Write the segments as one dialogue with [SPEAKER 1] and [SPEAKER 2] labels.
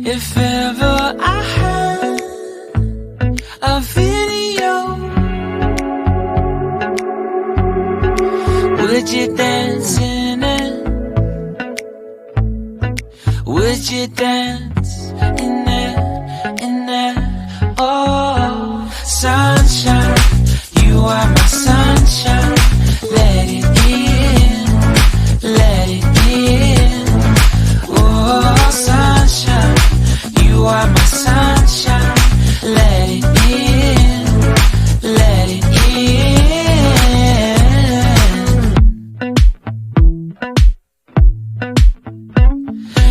[SPEAKER 1] If ever I had a video, would you dance in it? Would you dance in it, in it? Oh, sunshine, you are my sunshine. Let it in, let it in. Oh, sunshine, you are my sunshine. Let it in, let it in.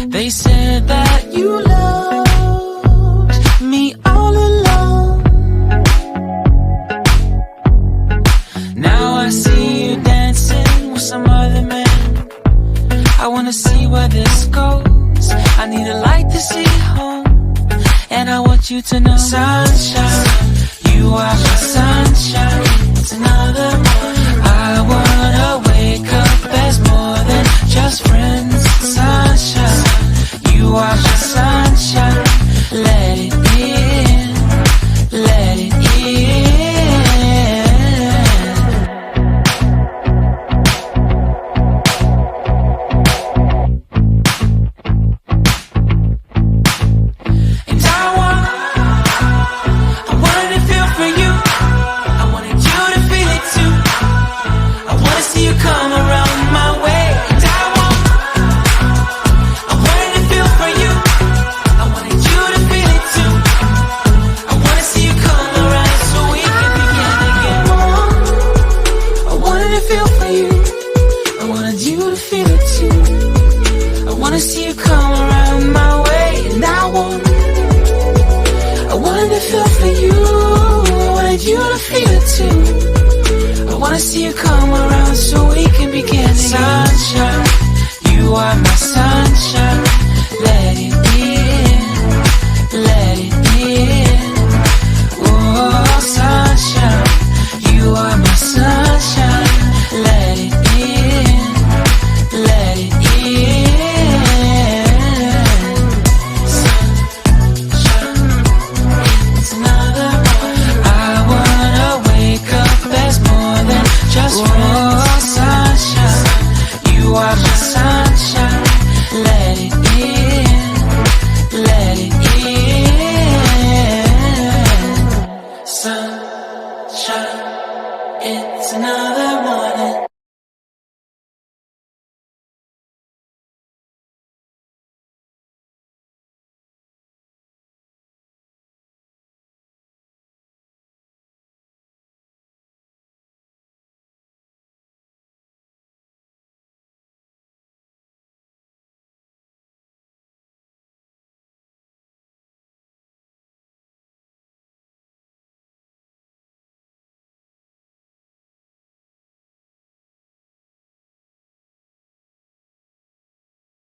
[SPEAKER 1] They said that you loved me all along. Now I see you dancing with some other man. I wanna see where this goes. I need a light to see home, and I want you to know, sunshine, you are my sunshine. It's another one. I wanna wake up as more than just friends. Sunshine, you are my sunshine. Let it in, let it in. And I wanted to feel for you. I wanted you to feel it too. I wanna see you come around my way. And I wanted to feel for you. I wanted you to feel it too. I wanna see you come around so we can begin again. I wanted to feel for you. I wanted you to feel it too. I wanna see you come around my way. And I wanted to feel for you. I wanted you to feel it too. I wanna see you come around so we can begin again. Sunshine, you are my sunshine. Let it in, let it in. Oh, sunshine, you are my sunshine. Let it in, let it in. Sunshine, it's another one. I wanna wake up as more than just friends. Oh, sunshine, you are my